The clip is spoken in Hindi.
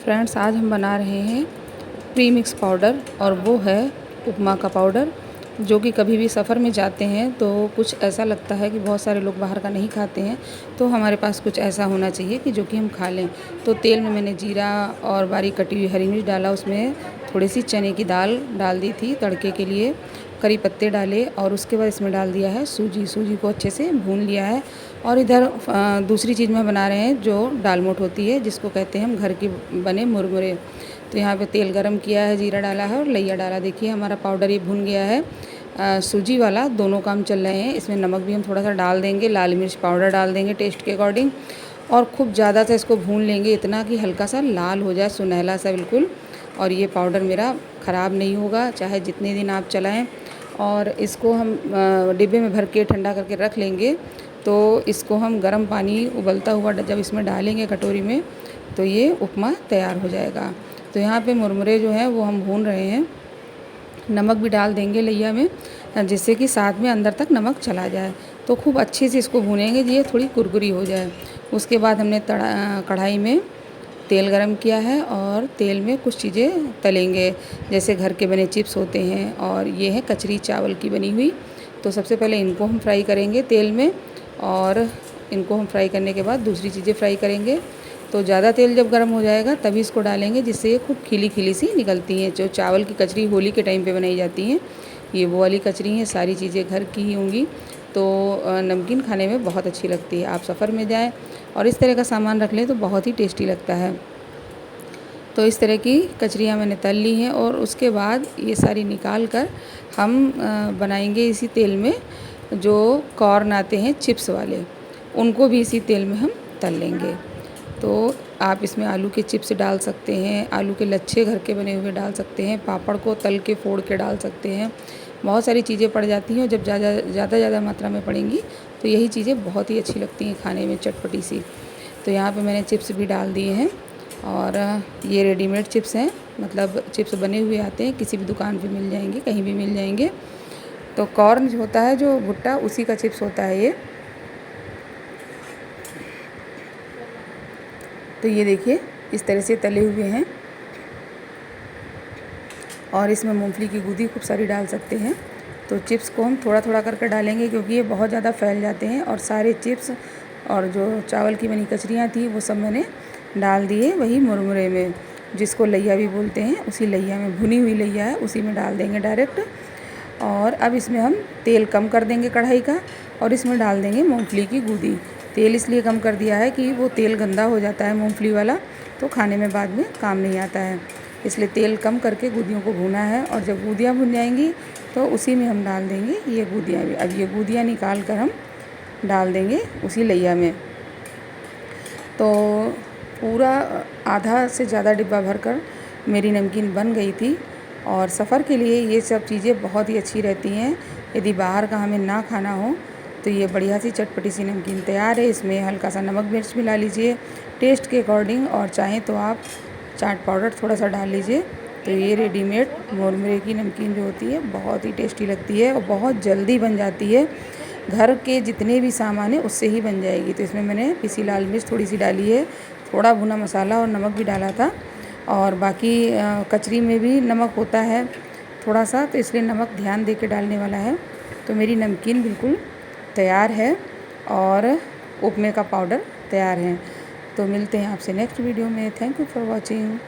फ्रेंड्स, आज हम बना रहे हैं प्री मिक्स पाउडर और वो है उपमा का पाउडर, जो कि कभी भी सफ़र में जाते हैं तो कुछ ऐसा लगता है कि बहुत सारे लोग बाहर का नहीं खाते हैं, तो हमारे पास कुछ ऐसा होना चाहिए कि जो कि हम खा लें। तो तेल में मैंने जीरा और बारीक कटी हुई हरी मिर्च डाला, उसमें थोड़ी सी चने की दाल डाल दी थी तड़के के लिए, करी पत्ते डाले और उसके बाद इसमें डाल दिया है सूजी को अच्छे से भून लिया है। और इधर दूसरी चीज़ में बना रहे हैं जो दाल मोठ होती है, जिसको कहते हैं हम घर के बने मुरमुरे। तो यहाँ पे तेल गरम किया है, जीरा डाला है और लैया डाला। देखिए हमारा पाउडर ये भुन गया है। सूजी वाला दोनों काम चल रहे हैं। इसमें नमक भी हम थोड़ा सा डाल देंगे, लाल मिर्च पाउडर डाल देंगे टेस्ट के अकॉर्डिंग, और खूब ज़्यादा सा इसको भून लेंगे, इतना कि हल्का सा लाल हो जाए, सुनहला सा बिल्कुल। और ये पाउडर मेरा ख़राब नहीं होगा चाहे जितने दिन आप चलाएं। और इसको हम डिब्बे में भर के ठंडा करके रख लेंगे। तो इसको हम गर्म पानी उबलता हुआ जब इसमें डालेंगे कटोरी में, तो ये उपमा तैयार हो जाएगा। तो यहाँ पे मुरमुरे जो हैं वो हम भून रहे हैं। नमक भी डाल देंगे लैया में, जिससे कि साथ में अंदर तक नमक चला जाए। तो खूब अच्छे से इसको भूनेंगे, ये थोड़ी कुरकुरी हो जाए। उसके बाद हमने कढ़ाई में तेल गरम किया है और तेल में कुछ चीज़ें तलेंगे, जैसे घर के बने चिप्स होते हैं, और ये है कचरी चावल की बनी हुई। तो सबसे पहले इनको हम फ्राई करेंगे तेल में, और इनको हम फ्राई करने के बाद दूसरी चीज़ें फ्राई करेंगे। तो ज़्यादा तेल जब गर्म हो जाएगा तभी इसको डालेंगे, जिससे ये खूब खिली खिली सी निकलती हैं। जो चावल की कचरी होली के टाइम पे बनाई जाती हैं, ये वो वाली कचरी हैं। सारी चीज़ें घर की ही होंगी, तो नमकीन खाने में बहुत अच्छी लगती है। आप सफ़र में जाएं और इस तरह का सामान रख लें तो बहुत ही टेस्टी लगता है। तो इस तरह की कचरियाँ मैंने तल ली हैं, और उसके बाद ये सारी निकाल कर हम बनाएंगे इसी तेल में जो कॉर्न आते हैं चिप्स वाले, उनको भी इसी तेल में हम तल लेंगे। तो आप इसमें आलू के चिप्स डाल सकते हैं, आलू के लच्छे घर के बने हुए डाल सकते हैं, पापड़ को तल के फोड़ के डाल सकते हैं। बहुत सारी चीज़ें पड़ जाती हैं, और जब ज़्यादा मात्रा में पड़ेंगी तो यही चीज़ें बहुत ही अच्छी लगती हैं खाने में, चटपटी सी। तो यहाँ पे मैंने चिप्स भी डाल दिए हैं, और ये रेडीमेड चिप्स हैं, मतलब चिप्स बने हुए आते हैं, किसी भी दुकान पे मिल जाएंगे, कहीं भी मिल जाएंगे। तो कॉर्न जो होता है, जो भुट्टा, उसी का चिप्स होता है ये। तो ये देखिए इस तरह से तले हुए हैं, और इसमें मूंगफली की गूदी खूब सारी डाल सकते हैं। तो चिप्स को हम थोड़ा थोड़ा करके डालेंगे, क्योंकि ये बहुत ज़्यादा फैल जाते हैं। और सारे चिप्स और जो चावल की बनी कचरियाँ थी वो सब मैंने डाल दिए वही मुरमुरे में, जिसको लैया भी बोलते हैं। उसी लैया में, भुनी हुई लैया है, उसी में डाल देंगे डायरेक्ट। और अब इसमें हम तेल कम कर देंगे कढ़ाई का, और इसमें डाल देंगे मूंगफली की गूदी। तेल इसलिए कम कर दिया है कि वो तेल गंदा हो जाता है मूंगफली वाला, तो खाने में बाद में काम नहीं आता है। इसलिए तेल कम करके गूदियों को भुना है, और जब गूदियाँ भुन जाएंगी तो उसी में हम डाल देंगे ये गूदियाँ भी। अब ये गूदियाँ निकाल कर हम डाल देंगे उसी लैया में। तो पूरा आधा से ज़्यादा डिब्बा भरकर मेरी नमकीन बन गई थी। और सफ़र के लिए ये सब चीज़ें बहुत ही अच्छी रहती हैं। यदि बाहर का हमें ना खाना हो तो ये बढ़िया सी चटपटी सी नमकीन तैयार है। इसमें हल्का सा नमक मिर्च मिला लीजिए टेस्ट के अकॉर्डिंग, और चाहें तो आप चाट पाउडर थोड़ा सा डाल लीजिए। तो ये रेडीमेड मुरमुरे की नमकीन जो होती है बहुत ही टेस्टी लगती है, और बहुत जल्दी बन जाती है। घर के जितने भी सामान है उससे ही बन जाएगी। तो इसमें मैंने पिसी लाल मिर्च थोड़ी सी डाली है, थोड़ा भुना मसाला और नमक भी डाला था, और बाकी कचरी में भी नमक होता है थोड़ा सा, तो इसलिए नमक ध्यान दे के डालने वाला है। तो मेरी नमकीन बिल्कुल तैयार है, और उपमे का पाउडर तैयार है। तो मिलते हैं आपसे नेक्स्ट वीडियो में। Thank you for watching.